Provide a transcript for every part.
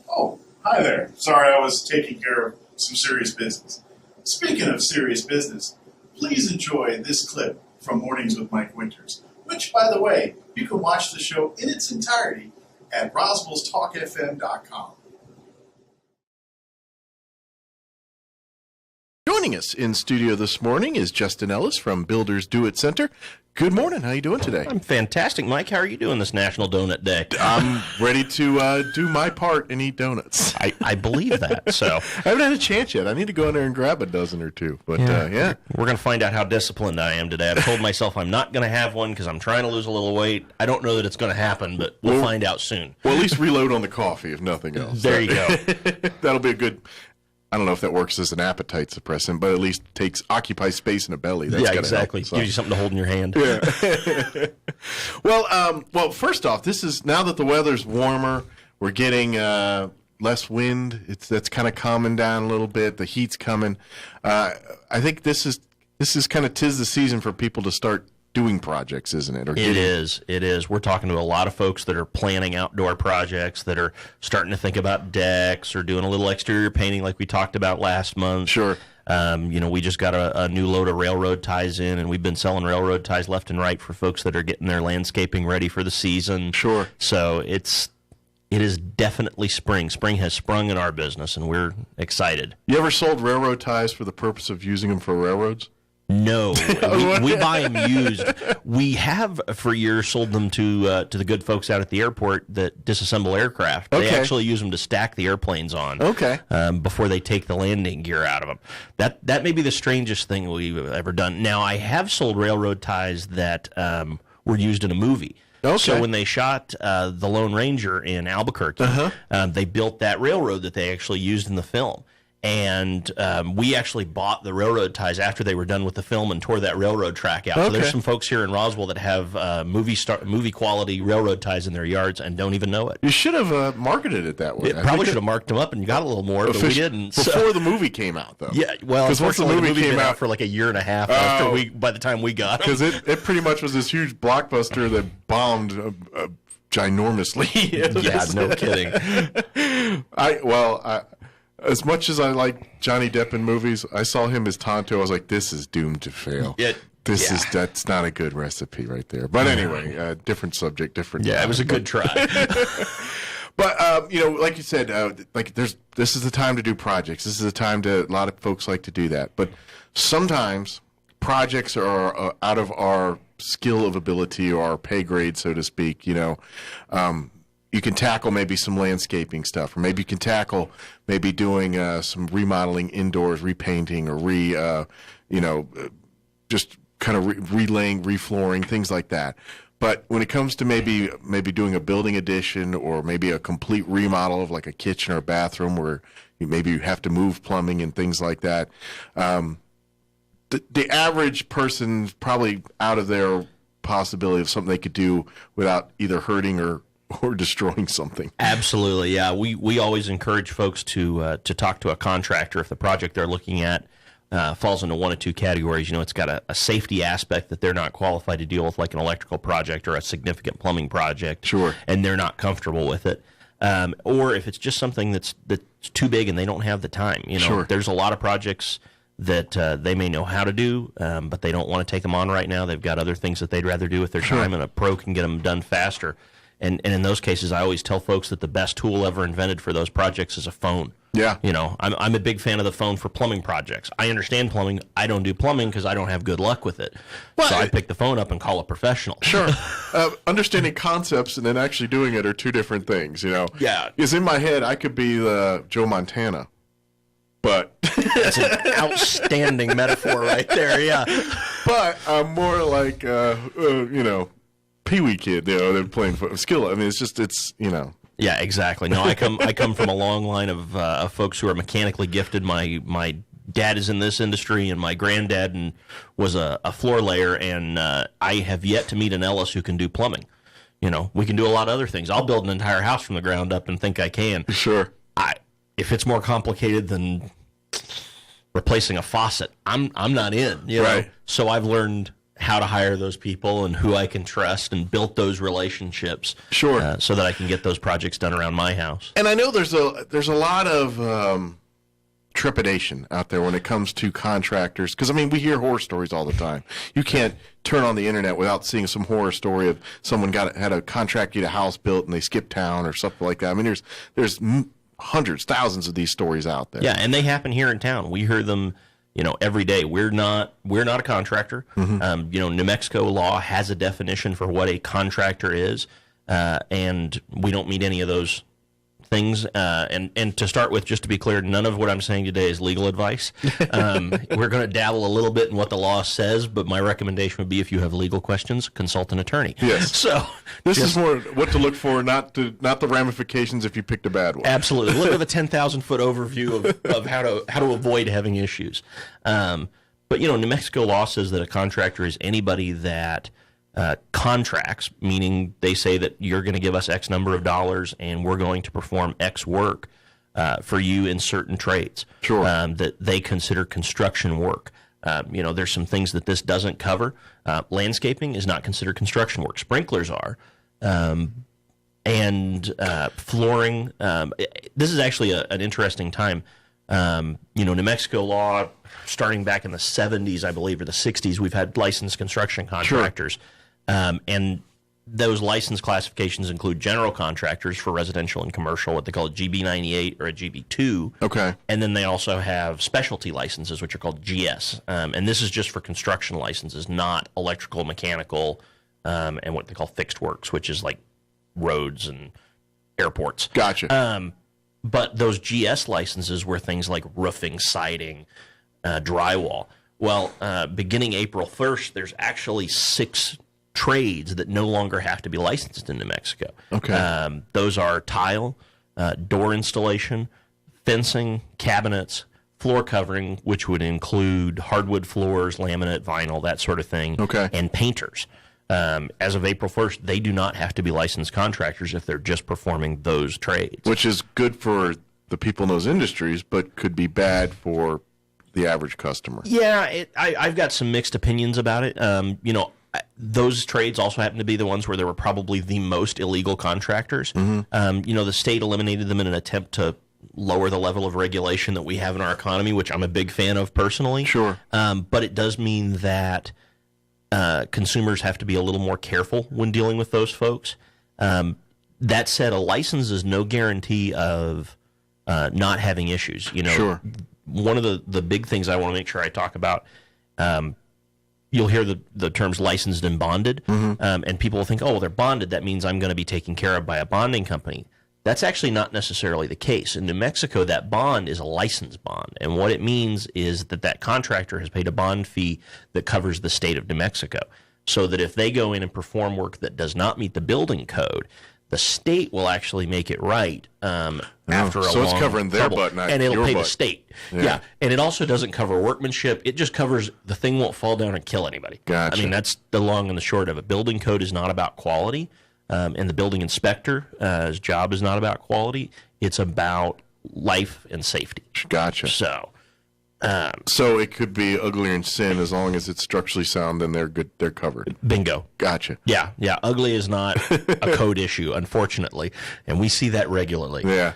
Oh, hi there. Sorry, I was taking care of some serious business. Speaking of serious business, please enjoy this clip from Mornings with Mike Winters, which, by the way, you can watch the show in its entirety at roswellstalkfm.com. Joining us in studio this morning is Justin Ellis from Builders Do It Center. Good morning. How are you doing today? I'm fantastic, Mike. How are you doing this National Donut Day? I'm ready to do my part and eat donuts. I believe that. So I haven't had a chance yet. I need to go in there and grab a dozen or two. But yeah. We're going to find out how disciplined I am today. I've told myself I'm not going to have one because I'm trying to lose a little weight. I don't know that it's going to happen, but we'll find out soon. Well, at least reload on the coffee, if nothing else. There you go. That'll be a good... I don't know if that works as an appetite suppressant, but at least occupies space in the belly. That's exactly. Help, so. Gives you something to hold in your hand. Yeah. Well, first off, this is now that the weather's warmer, we're getting less wind. That's kind of calming down a little bit. The heat's coming. I think this is kind of 'tis the season for people to start doing projects, isn't it? It is. We're talking to a lot of folks that are planning outdoor projects, that are starting to think about decks or doing a little exterior painting like we talked about last month. Sure. We just got a new load of railroad ties in, and we've been selling railroad ties left and right for folks that are getting their landscaping ready for the season. Sure. So it is definitely spring. Spring has sprung in our business, and we're excited. You ever sold railroad ties for the purpose of using them for railroads? No, we buy them used. We have for years sold them to the good folks out at the airport that disassemble aircraft. Okay. They actually use them to stack the airplanes on. Okay. Before they take the landing gear out of them. That may be the strangest thing we've ever done. Now, I have sold railroad ties that were used in a movie. Okay. So when they shot The Lone Ranger in Albuquerque, they built that railroad that they actually used in the film. And we actually bought the railroad ties after they were done with the film and tore that railroad track out. Okay. So there's some folks here in Roswell that have movie quality railroad ties in their yards and don't even know it. You should have marketed it that way. Probably should have marked them up and got a little more, but we didn't. Before the movie came out, though. Yeah, well, because once the movie came out for like a year and a half by the time we got it. Because it pretty much was this huge blockbuster that bombed ginormously. Yeah, no kidding. As much as I like Johnny Depp in movies, I saw him as Tonto. I was like, this is doomed to fail. That's not a good recipe right there. But anyway, different subject, different. Yeah, it was a good try. But like you said, this is the time to do projects. This is the time a lot of folks like to do that. But sometimes projects are out of our skill of ability or our pay grade, so to speak. You can tackle maybe some landscaping stuff, or maybe you can tackle maybe doing some remodeling indoors, repainting, or just kind of relaying, reflooring, things like that. But when it comes to maybe doing a building addition or maybe a complete remodel of like a kitchen or a bathroom where maybe you have to move plumbing and things like that, the average person's probably out of their possibility of something they could do without either hurting or destroying something. Absolutely, yeah. We always encourage folks to talk to a contractor if the project they're looking at falls into one of two categories. It's got a safety aspect that they're not qualified to deal with, like an electrical project or a significant plumbing project. Sure. And they're not comfortable with it. Or if it's just something that's too big and they don't have the time. Sure. There's a lot of projects that they may know how to do, but they don't want to take them on right now. They've got other things that they'd rather do with their time, and a pro can get them done faster. And in those cases, I always tell folks that the best tool ever invented for those projects is a phone. Yeah. I'm a big fan of the phone for plumbing projects. I understand plumbing. I don't do plumbing because I don't have good luck with it. Well, so I pick the phone up and call a professional. Sure. Understanding concepts and then actually doing it are two different things, Yeah. Because in my head, I could be the Joe Montana. But that's an outstanding metaphor right there, yeah. But I'm more like, Pee-wee kid, they're playing skill. I mean, it's. Yeah, exactly. No, I come from a long line of folks who are mechanically gifted. My dad is in this industry, and my granddad was a floor layer, and I have yet to meet an Ellis who can do plumbing. We can do a lot of other things. I'll build an entire house from the ground up and think I can. Sure. If it's more complicated than replacing a faucet, I'm not in. Right. So I've learned how to hire those people and who I can trust, and built those relationships. Sure. So that I can get those projects done around my house. And I know there's a lot of trepidation out there when it comes to contractors, because I mean, we hear horror stories all the time. You can't turn on the internet without seeing some horror story of someone had a contract to get a house built and they skipped town or something like that. I mean, there's hundreds, thousands of these stories out there. Yeah, and they happen here in town. We hear them, every day. We're not a contractor. New Mexico law has a definition for what a contractor is, and we don't meet any of those things. And to start with, just to be clear, none of what I'm saying today is legal advice. We're going to dabble a little bit in what the law says, but my recommendation would be, if you have legal questions, consult an attorney. Yes. So this is more what to look for, not the ramifications if you picked a bad one. Absolutely. Look at the 10,000-foot overview of how to avoid having issues. But New Mexico law says that a contractor is anybody that contracts, meaning they say that you're going to give us X number of dollars and we're going to perform X work for you in certain trades. Sure. That they consider construction work. There's some things that this doesn't cover. Landscaping is not considered construction work. Sprinklers are. And flooring. This is actually an interesting time. New Mexico law, starting back in the 70s, I believe, or the 60s, we've had licensed construction contractors. Sure. And those license classifications include general contractors for residential and commercial, what they call a GB98 or a GB2. Okay. And then they also have specialty licenses, which are called GS. And this is just for construction licenses, not electrical, mechanical, and what they call fixed works, which is like roads and airports. Gotcha. But those GS licenses were things like roofing, siding, drywall. Well, beginning April 1st, there's actually 6 trades that no longer have to be licensed in New Mexico. Okay. Those are tile, door installation, fencing, cabinets, floor covering, which would include hardwood floors, laminate, vinyl, that sort of thing, okay, and painters. As of April 1st, they do not have to be licensed contractors if they're just performing those trades. Which is good for the people in those industries, but could be bad for the average customer. Yeah, I've got some mixed opinions about it. Those trades also happen to be the ones where there were probably the most illegal contractors. Mm-hmm. The state eliminated them in an attempt to lower the level of regulation that we have in our economy, which I'm a big fan of personally. Sure. But it does mean that consumers have to be a little more careful when dealing with those folks. That said, a license is no guarantee of not having issues. Sure. One of the big things I want to make sure I talk about, you'll hear the terms licensed and bonded, mm-hmm, and people will think, oh, well, they're bonded. That means I'm going to be taken care of by a bonding company. That's actually not necessarily the case. In New Mexico, that bond is a license bond, and what it means is that contractor has paid a bond fee that covers the state of New Mexico, so that if they go in and perform work that does not meet the building code, the state will actually make it right after a long So it's covering their butt, not and it'll your pay butt. the state. Yeah, and it also doesn't cover workmanship. It just covers the thing won't fall down and kill anybody. Gotcha. I mean, that's the long and the short of it. Building code is not about quality, and the building inspector's job is not about quality. It's about life and safety. Gotcha. So it could be uglier in sin as long as it's structurally sound, then they're good. They're covered. Bingo. Gotcha. Yeah. Ugly is not a code issue, unfortunately, and we see that regularly. Yeah.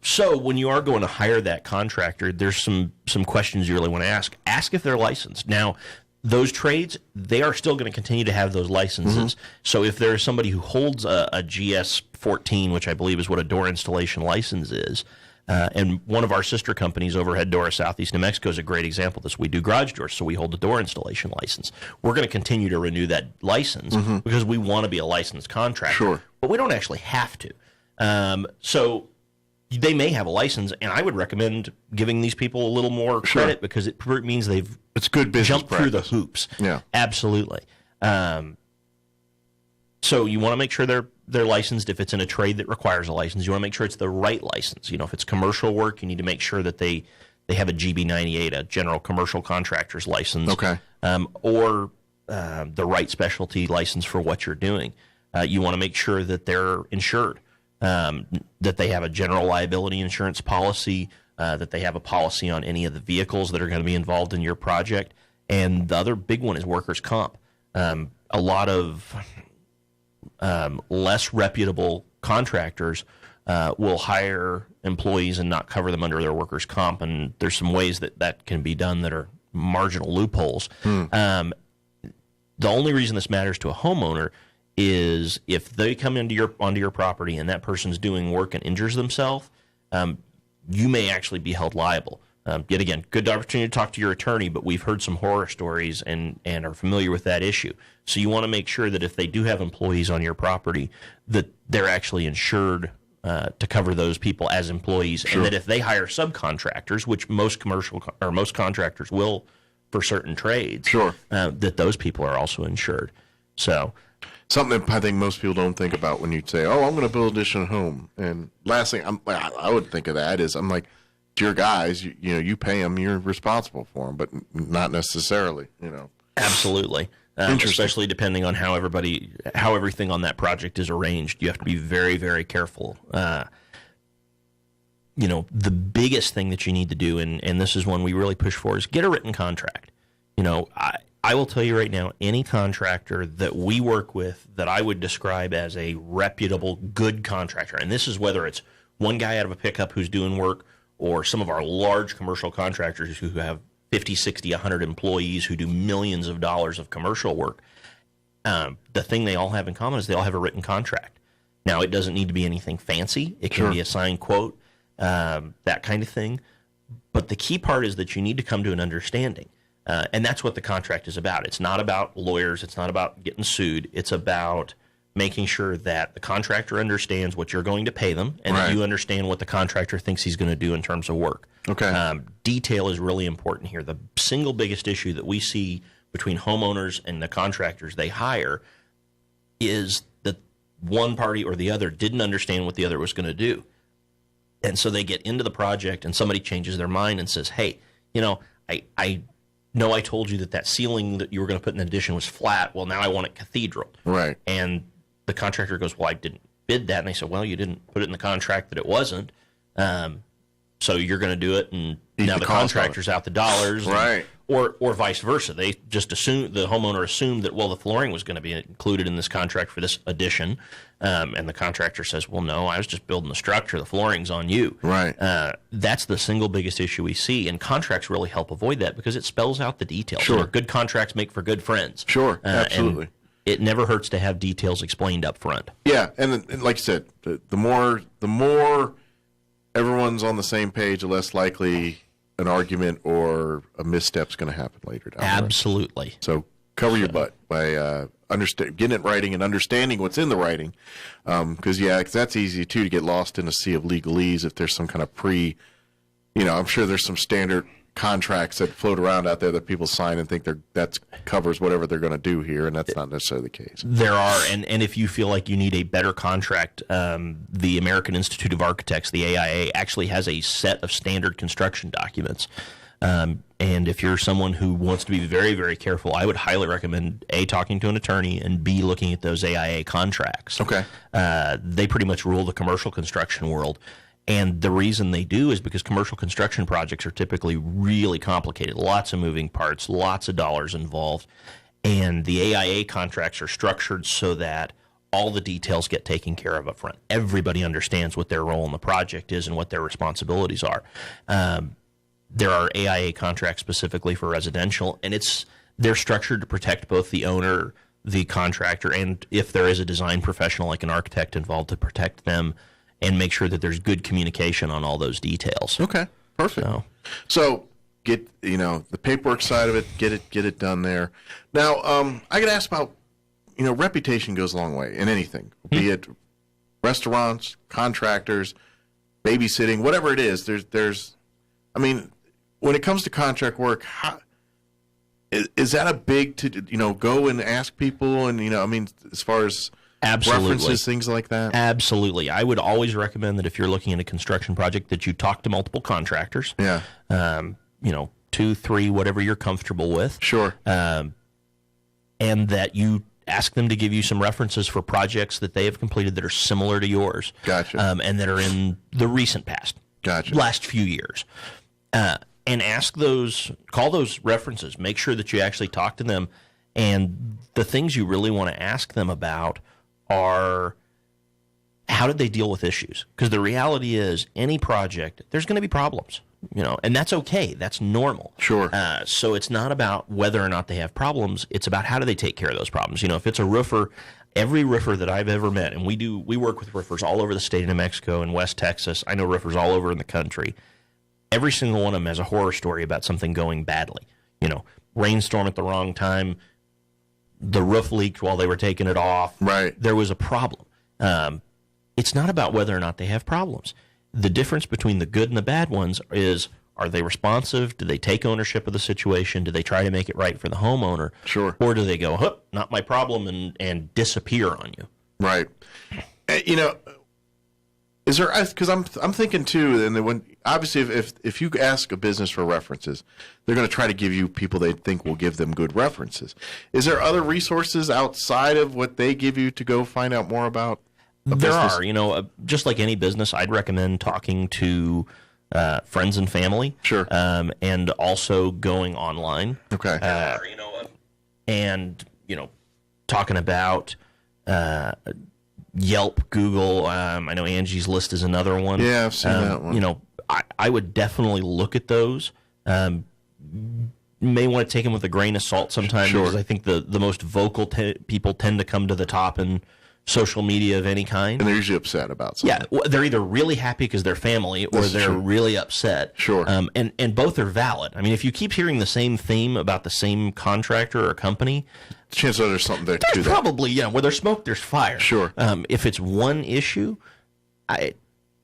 So when you are going to hire that contractor, there's some questions you really want to ask. Ask if they're licensed. Now, those trades, they are still going to continue to have those licenses. Mm-hmm. So if there's somebody who holds a GS 14, which I believe is what a door installation license is, and one of our sister companies, Overhead Door Southeast New Mexico, is a great example of this. We do garage doors, so we hold a door installation license. We're going to continue to renew that license, mm-hmm, because we want to be a licensed contractor. Sure. But we don't actually have to. So they may have a license, and I would recommend giving these people a little more credit, sure, because it means they've it's good business jumped practice. Through the hoops. Yeah. Absolutely. So you want to make sure they're licensed if it's in a trade that requires a license. You want to make sure it's the right license. If it's commercial work, you need to make sure that they have a GB98, a general commercial contractor's license, okay, or the right specialty license for what you're doing. You want to make sure that they're insured, that they have a general liability insurance policy, that they have a policy on any of the vehicles that are going to be involved in your project. And the other big one is workers' comp. A lot of less reputable contractors will hire employees and not cover them under their workers' comp, and there's some ways that can be done that are marginal loopholes. The only reason this matters to a homeowner is if they come onto your property and that person's doing work and injures themselves, you may actually be held liable. Yet again, good opportunity to talk to your attorney, but we've heard some horror stories and are familiar with that issue. So you want to make sure that if they do have employees on your property, that they're actually insured to cover those people as employees, and that if they hire subcontractors, which most contractors will for certain trades, that those people are also insured. So something that I think most people don't think about when you say, "Oh, I'm going to build an additional home," and last thing I would think of that is I'm like, your guys, you pay them, you're responsible for them, but not necessarily, Absolutely. Especially depending on how everything on that project is arranged. You have to be very, very careful. The biggest thing that you need to do, and this is one we really push for, is get a written contract. I will tell you right now, any contractor that we work with that I would describe as a reputable, good contractor, and this is whether it's one guy out of a pickup who's doing work, or some of our large commercial contractors who have 50, 60, 100 employees who do millions of dollars of commercial work, the thing they all have in common is they all have a written contract. Now, it doesn't need to be anything fancy. It can be a signed quote, that kind of thing. But the key part is that you need to come to an understanding. And that's what the contract is about. It's not about lawyers. It's not about getting sued. It's about making sure that the contractor understands what you're going to pay them, and that you understand what the contractor thinks he's going to do in terms of work. Detail is really important here. The single biggest issue that we see between homeowners and the contractors they hire is that one party or the other didn't understand what the other was going to do. And so they get into the project and somebody changes their mind and says, hey, I know I told you that ceiling that you were going to put in an addition was flat. Well, now I want it cathedral. Right. And the contractor goes, well, I didn't bid that. And they said, well, you didn't put it in the contract that it wasn't. So you're going to do it, and now the contractor's out the dollars. Right. Or vice versa. They just assumed, the homeowner assumed that, well, the flooring was going to be included in this contract for this addition. And the contractor says, well, no, I was just building the structure. The flooring's on you. Right. That's the single biggest issue we see. And contracts really help avoid that because it spells out the details. Sure. Good contracts make for good friends. Sure. Absolutely. And it never hurts to have details explained up front. Yeah. And like you said, the more everyone's on the same page, the less likely an argument or a misstep's going to happen later down the road. Absolutely. So cover your butt by getting it writing and understanding what's in the writing, because that's easy too to get lost in a sea of legalese if there's some kind of I'm sure there's some standard contracts that float around out there that people sign and think that covers whatever they're going to do here, and that's not necessarily the case. There are, and if you feel like you need a better contract, the American Institute of Architects, the AIA, actually has a set of standard construction documents. And if you're someone who wants to be very, very careful, I would highly recommend A, talking to an attorney, and B, looking at those AIA contracts. Okay. They pretty much rule the commercial construction world. And the reason they do is because commercial construction projects are typically really complicated, lots of moving parts, lots of dollars involved. And the AIA contracts are structured so that all the details get taken care of up front. Everybody understands what their role in the project is and what their responsibilities are. There are AIA contracts specifically for residential, and they're structured to protect both the owner, the contractor, and if there is a design professional like an architect involved, to protect them and make sure that there's good communication on all those details. Okay, perfect. So get the paperwork side of it, get it done there. Now, I got to ask about reputation goes a long way in anything, be it restaurants, contractors, babysitting, whatever it is. There's when it comes to contract work, is that a big go and ask people and as far as Absolutely. References, things like that? Absolutely. I would always recommend that if you're looking at a construction project that you talk to multiple contractors. Yeah. 2, 3, whatever you're comfortable with. Sure. And that you ask them to give you some references for projects that they have completed that are similar to yours. Gotcha. And that are in the recent past. Gotcha. Last few years. and call those references. Make sure that you actually talk to them. And the things you really want to ask them about are, how did they deal with issues? Because the reality is, any project, there's going to be problems, and that's okay. That's normal. Sure. So it's not about whether or not they have problems. It's about how do they take care of those problems. If it's a roofer, every roofer that I've ever met, and we work with roofers all over the state of New Mexico and West Texas. I know roofers all over in the country. Every single one of them has a horror story about something going badly. Rainstorm at the wrong time, the roof leaked while they were taking it off. Right. There was a problem. It's not about whether or not they have problems. The difference between the good and the bad ones is, are they responsive? Do they take ownership of the situation? Do they try to make it right for the homeowner? Sure. Or do they go, not my problem, and disappear on you? Right. Is there, because I'm thinking too, and when obviously if you ask a business for references, they're going to try to give you people they think will give them good references. Is there other resources outside of what they give you to go find out more about a business? There are, just like any business, I'd recommend talking to friends and family. Sure. And also going online. Okay. And talking about Yelp, Google. I know Angie's List is another one. Yeah, I've seen that one. I would definitely look at those. May want to take them with a grain of salt sometimes, Sure. because I think the most vocal people tend to come to the top in social media of any kind. And they're usually upset about something. Yeah, they're either really happy because they're family, or they're true. really upset. Sure. And both are valid. I mean, if you keep hearing the same theme about the same contractor or company, Chances are there's something there to there's that. probably, where there's smoke, there's fire. Sure. If it's one issue,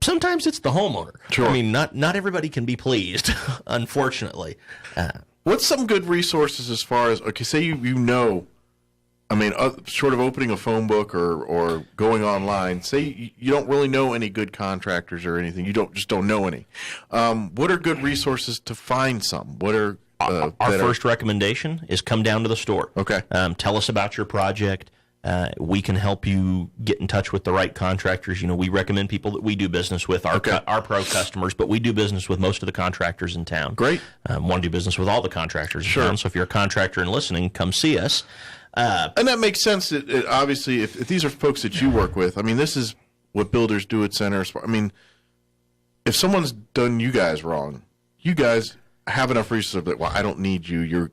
sometimes it's the homeowner. Sure. I mean, not everybody can be pleased, unfortunately. What's some good resources as far as, okay, say short of opening a phone book or going online, say you don't really know any good contractors or anything, you don't know any. What are good resources to find some? What are Our first recommendation is come down to the store. Okay. Tell us about your project. We can help you get in touch with the right contractors. We recommend people that we do business with, our pro customers, but we do business with most of the contractors in town. Great. Want to do business with all the contractors in Sure. town. So if you're a contractor and listening, come see us. And that makes sense. Obviously, if these are folks that you work with, I mean, this is what builders do at centers. I mean, if someone's done you guys wrong, you guys have enough resources that, well, I don't need you.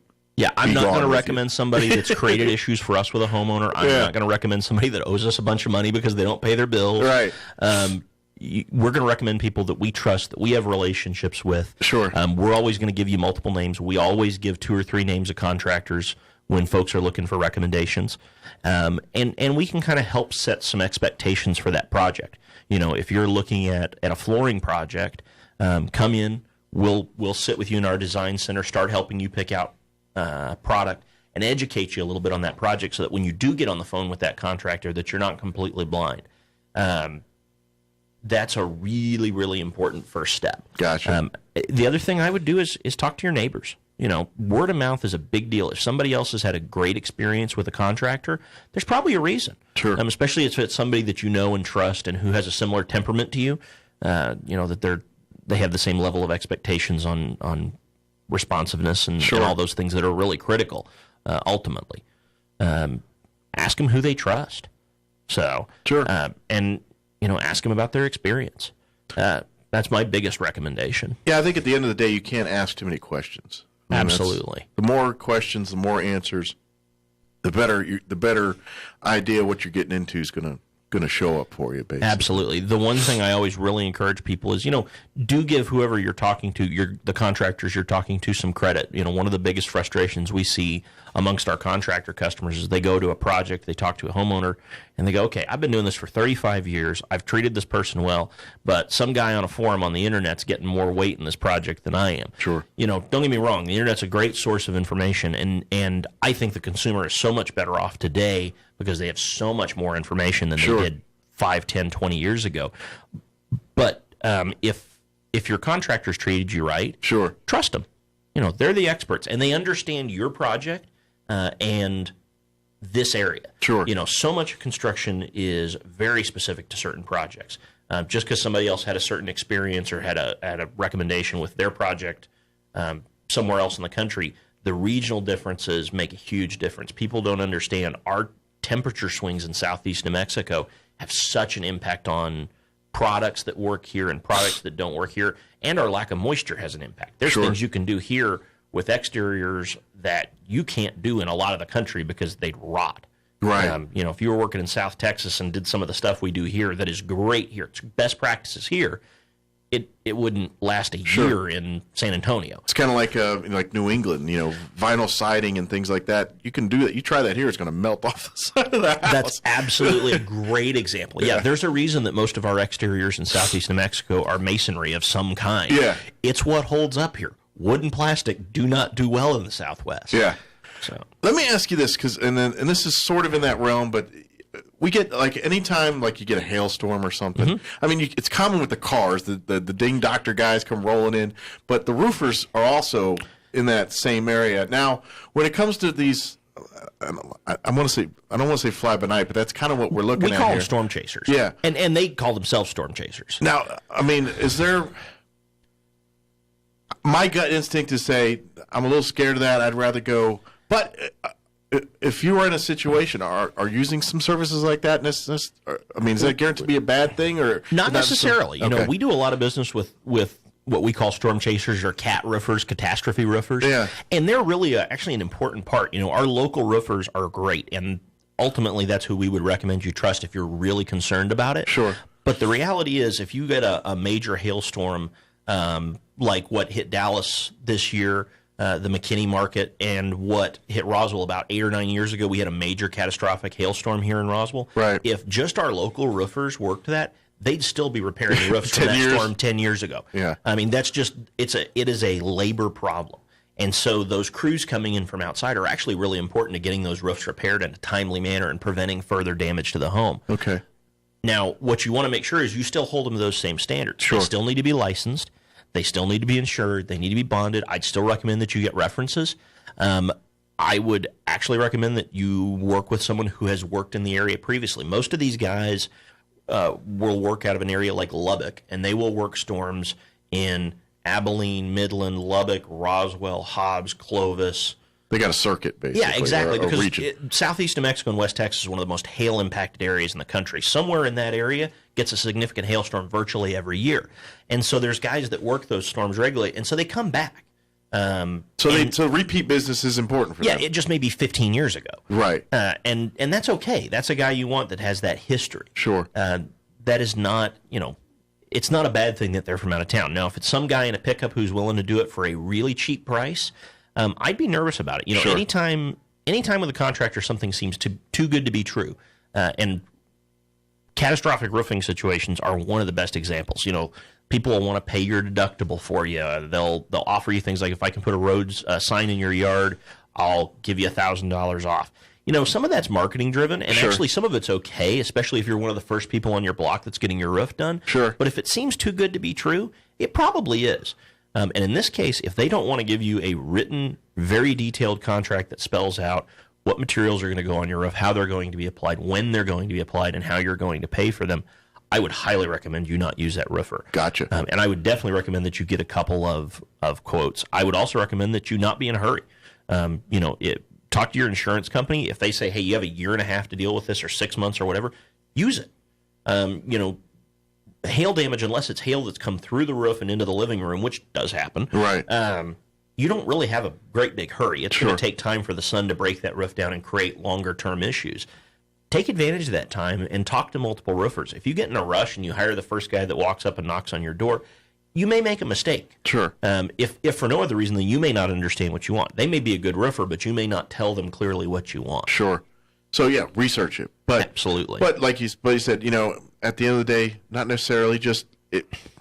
I'm not going to recommend somebody that's created issues for us with a homeowner. I'm not going to recommend somebody that owes us a bunch of money because they don't pay their bills. Right. We're going to recommend people that we trust, that we have relationships with. Sure. We're always going to give you multiple names. We always give 2 or 3 names of contractors when folks are looking for recommendations. And we can kind of help set some expectations for that project. If you're looking at a flooring project, come in. We'll sit with you in our design center, start helping you pick out product, and educate you a little bit on that project, so that when you do get on the phone with that contractor, that you're not completely blind. That's a really, really important first step. Gotcha. The other thing I would do is talk to your neighbors. Word of mouth is a big deal. If somebody else has had a great experience with a contractor, there's probably a reason. Sure. Especially if it's somebody that you know and trust and who has a similar temperament to you. That they have the same level of expectations on responsiveness and all those things that are really critical, ultimately. Ask them who they trust. So, Sure. And ask them about their experience. That's my biggest recommendation. Yeah, I think at the end of the day, you can't ask too many questions. I mean, Absolutely. The more questions, the more answers, the better idea what you're getting into is going to show up for you, basically. Absolutely. The one thing I always really encourage people is, do give whoever you're talking to, the contractors you're talking to, some credit. One of the biggest frustrations we see amongst our contractor customers is they go to a project, they talk to a homeowner, and they go, okay, I've been doing this for 35 years. I've treated this person well, but some guy on a forum on the internet's getting more weight in this project than I am. Sure. Don't get me wrong. The internet's a great source of information, and I think the consumer is so much better off today because they have so much more information than they did 5, 10, 20 years ago. But if your contractors treated you right, sure, trust them. They're the experts, and they understand your project and this area. Sure. So much construction is very specific to certain projects. Just because somebody else had a certain experience or had a recommendation with their project somewhere else in the country, the regional differences make a huge difference. People don't understand our temperature swings in southeast New Mexico have such an impact on products that work here and products that don't work here, and our lack of moisture has an impact. There's things you can do here with exteriors that you can't do in a lot of the country because they'd rot. Right. If you were working in South Texas and did some of the stuff we do here that is great here, it's best practices here, it wouldn't last a year in San Antonio. It's kind of like New England, vinyl siding and things like that. You can do that. You try that here, it's going to melt off the side of the house. That's absolutely a great example. Yeah, there's a reason that most of our exteriors in southeast New Mexico are masonry of some kind. Yeah. It's what holds up here. Wood and plastic do not do well in the Southwest. Yeah. So let me ask you this, and this is sort of in that realm, but we get anytime you get a hailstorm or something. Mm-hmm. I mean, it's common with the cars. The ding doctor guys come rolling in, but the roofers are also in that same area. Now, when it comes to these, I don't want to say fly by night, but that's kind of what we're looking at here. We call them storm chasers. Yeah, and they call themselves storm chasers. Now, I mean, is there? My gut instinct is say I'm a little scared of that. I'd rather go, but. If you are in a situation, are using some services like that? Is that guaranteed to be a bad thing, or not necessarily? Okay. We do a lot of business with what we call storm chasers or cat roofers, catastrophe roofers. Yeah, and they're really actually an important part. Our local roofers are great, and ultimately that's who we would recommend you trust if you're really concerned about it. Sure. But the reality is, if you get a major hailstorm like what hit Dallas this year. The McKinney market, and what hit Roswell about 8 or 9 years ago. We had a major catastrophic hailstorm here in Roswell. Right. If just our local roofers worked that, they'd still be repairing the roofs from that storm 10 years ago. Yeah. I mean, it is a labor problem. And so those crews coming in from outside are actually really important to getting those roofs repaired in a timely manner and preventing further damage to the home. Okay. Now, what you want to make sure is you still hold them to those same standards. Sure. They still need to be licensed. They still need to be insured. They need to be bonded. I'd still recommend that you get references. I would actually recommend that you work with someone who has worked in the area previously. Most of these guys will work out of an area like Lubbock, and they will work storms in Abilene, Midland, Lubbock, Roswell, Hobbs, Clovis. They got a circuit, basically. Yeah, exactly, or because southeast New Mexico and West Texas is one of the most hail-impacted areas in the country. Somewhere in that area gets a significant hailstorm virtually every year. And so there's guys that work those storms regularly, and so they come back. So repeat business is important for them. Yeah, it just may be 15 years ago. Right. And that's okay. That's a guy you want that has that history. Sure. That is not, it's not a bad thing that they're from out of town. Now, if it's some guy in a pickup who's willing to do it for a really cheap price, I'd be nervous about it. Sure. Anytime with a contractor something seems too good to be true, and catastrophic roofing situations are one of the best examples. People will want to pay your deductible for you. They'll offer you things like, if I can put a road sign in your yard, I'll give you $1,000 off. Some of that's marketing driven, and Sure. actually some of it's okay, especially if you're one of the first people on your block that's getting your roof done. Sure. But if it seems too good to be true, it probably is. And in this case, if they don't want to give you a written, very detailed contract that spells out what materials are going to go on your roof, how they're going to be applied, when they're going to be applied, and how you're going to pay for them, I would highly recommend you not use that roofer. Gotcha. And I would definitely recommend that you get a couple of quotes. I would also recommend that you not be in a hurry. Talk to your insurance company. If they say, hey, you have a year and a half to deal with this, or 6 months or whatever, use it. Hail damage, unless it's hail that's come through the roof and into the living room, which does happen. Right. You don't really have a great big hurry. It's Sure. going to take time for the sun to break that roof down and create longer-term issues. Take advantage of that time and talk to multiple roofers. If you get in a rush and you hire the first guy that walks up and knocks on your door, you may make a mistake. Sure. If for no other reason than you may not understand what you want. They may be a good roofer, but you may not tell them clearly what you want. Sure. So, yeah, research it. But Absolutely. But like you said, at the end of the day, not necessarily just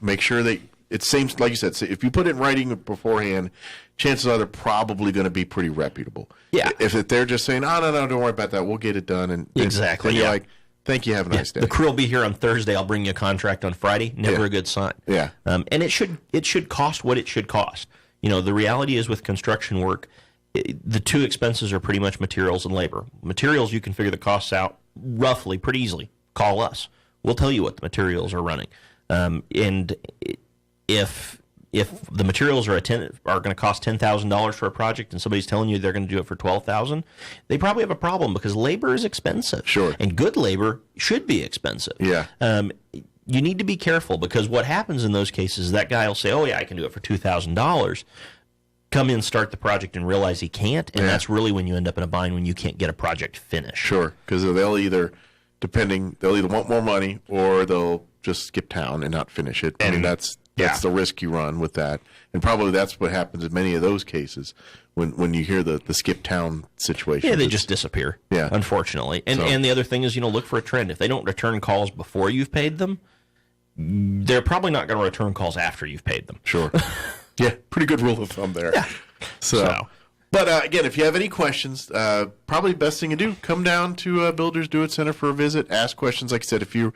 make sure that it seems, like you said, if you put it in writing beforehand, chances are they're probably going to be pretty reputable. Yeah. If they're just saying, no, don't worry about that, we'll get it done. And Exactly, then you're yeah. like, thank you, have a nice day. The crew will be here on Thursday. I'll bring you a contract on Friday. Never Yeah. a good sign. Yeah. And it should cost what it should cost. The reality is with construction work, the two expenses are pretty much materials and labor. Materials, you can figure the costs out roughly pretty easily. Call us. We'll tell you what the materials are running. And if if the materials are going to cost $10,000 for a project and somebody's telling you they're going to do it for $12,000, they probably have a problem because labor is expensive. Sure. And good labor should be expensive. Yeah. You need to be careful because what happens in those cases, that guy will say, oh, yeah, I can do it for $2,000. Come in, start the project, and realize he can't. And that's really when you end up in a bind when you can't get a project finished. Sure. Because they'll either want more money or they'll just skip town and not finish it. I mean, that's the risk you run with that. And probably that's what happens in many of those cases when you hear the skip town situation. Yeah, they just disappear, unfortunately. And the other thing is, look for a trend. If they don't return calls before you've paid them, they're probably not going to return calls after you've paid them. Sure. Yeah, pretty good rule of thumb there. Yeah. So. But again, if you have any questions, probably best thing to do, come down to Builders Do It Center for a visit. Ask questions. Like I said, if you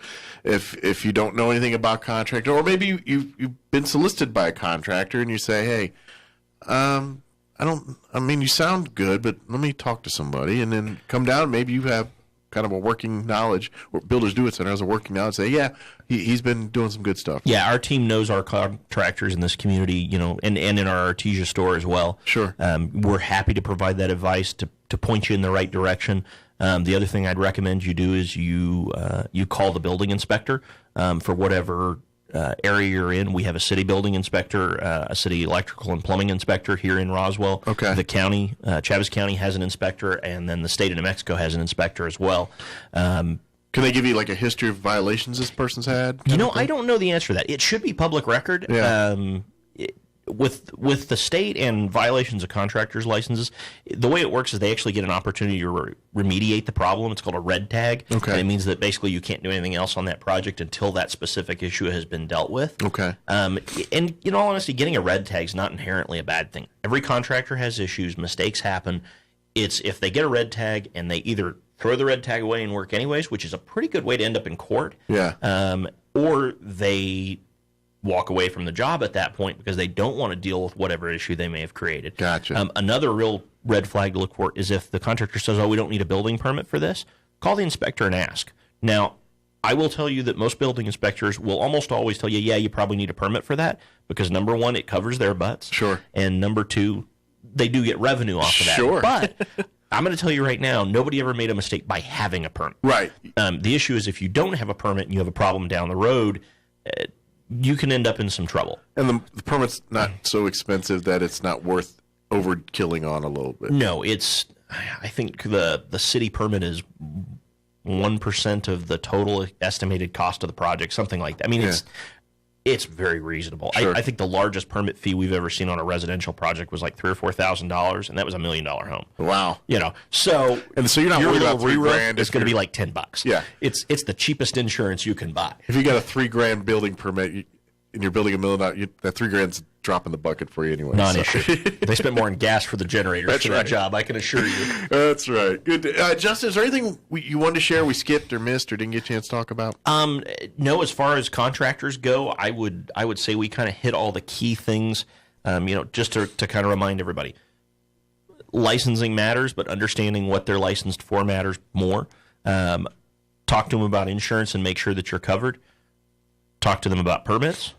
don't know anything about contractor, or maybe you've been solicited by a contractor and you say, hey, you sound good, but let me talk to somebody, and then come down. Maybe you have kind of a working knowledge, or Builders Do It Center has a working knowledge. Say, yeah, he's been doing some good stuff. Yeah, our team knows our contractors in this community, and in our Artesia store as well. Sure. We're happy to provide that advice to point you in the right direction. The other thing I'd recommend you do is you call the building inspector for whatever area you're in. We have a city building inspector, a city electrical and plumbing inspector here in Roswell. Okay. The county, Chavez County has an inspector, and then the state of New Mexico has an inspector as well. Can they give you like a history of violations this person's had? I don't know the answer to that. It should be public record. Yeah. With the state and violations of contractors' licenses, the way it works is they actually get an opportunity to remediate the problem. It's called a red tag. Okay. And it means that basically you can't do anything else on that project until that specific issue has been dealt with. Okay. And in all honesty, getting a red tag is not inherently a bad thing. Every contractor has issues. Mistakes happen. It's if they get a red tag and they either throw the red tag away and work anyways, which is a pretty good way to end up in court. Yeah. Or they walk away from the job at that point because they don't want to deal with whatever issue they may have created. Gotcha. Another real red flag to look for is if the contractor says, oh, we don't need a building permit for this, call the inspector and ask. Now, I will tell you that most building inspectors will almost always tell you, yeah, you probably need a permit for that because, number one, it covers their butts. Sure. And number two, they do get revenue off of that. Sure. But I'm going to tell you right now, nobody ever made a mistake by having a permit. Right. The issue is if you don't have a permit and you have a problem down the road, you can end up in some trouble. And the permit's not so expensive that it's not worth overkilling on a little bit. No, I think the city permit is 1% of the total estimated cost of the project, something like that. I mean, it's very reasonable. Sure. I think the largest permit fee we've ever seen on a residential project was like $3,000 or $4,000, and that was $1 million home. Wow. So you're not worried about $3,000. It's going to be like $10. Yeah. It's the cheapest insurance you can buy. If you got a $3,000 building permit and you're building $1 million, that $3,000's drop in the bucket for you anyway. Non-issue. They spent more on gas for the generators for that job, I can assure you. That's right. Good. Justin, is there anything you wanted to share we skipped or missed or didn't get a chance to talk about? No, as far as contractors go, I would say we kind of hit all the key things, just to kind of remind everybody. Licensing matters, but understanding what they're licensed for matters more. Talk to them about insurance and make sure that you're covered. Talk to them about permits.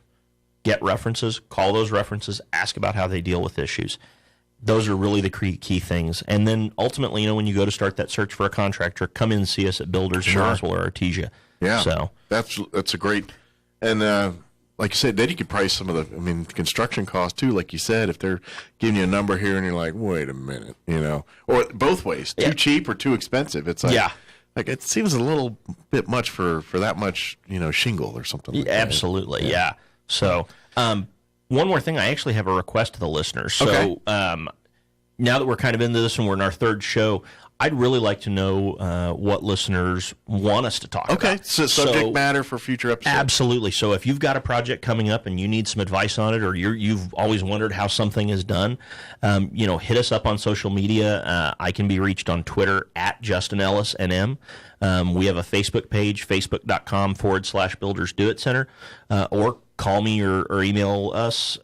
Get references, call those references, ask about how they deal with issues. Those are really the key things. And then ultimately, when you go to start that search for a contractor, come in and see us at Builders in Roswell or Artesia. Yeah, so that's a great. And like you said, then you could price some of the construction costs too. Like you said, if they're giving you a number here and you're like, wait a minute, or both ways, too cheap or too expensive. It's like, like it seems a little bit much for that much, shingle or something like that. Absolutely, yeah. So, one more thing, I actually have a request to the listeners. So, now that we're kind of into this and we're in our third show, I'd really like to know what listeners want us to talk about. Okay, so subject matter for future episodes. Absolutely. So if you've got a project coming up and you need some advice on it, or you've always wondered how something is done, hit us up on social media. I can be reached on Twitter at Justin Ellis NM. We have a Facebook page, facebook.com/Builders Do It Center, or call me or email us.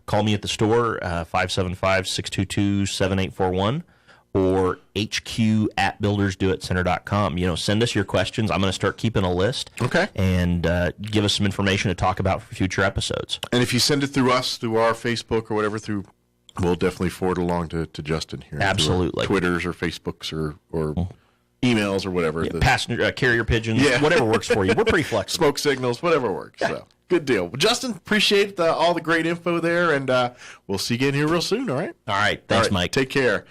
Call me at the store, 575-622-7841. or hq@buildersdoitcenter.com. Send us your questions. I'm going to start keeping a list. Okay. And give us some information to talk about for future episodes. And if you send it through us, through our Facebook or whatever, we'll definitely forward along to Justin here. Absolutely. Twitters or Facebooks or emails or whatever. Yeah, passenger carrier pigeons, whatever works for you. We're pretty flexible. Smoke signals, whatever works. So good deal. Well, Justin, appreciate all the great info there, and we'll see you again here real soon. All right. All right. Thanks, Mike. Take care.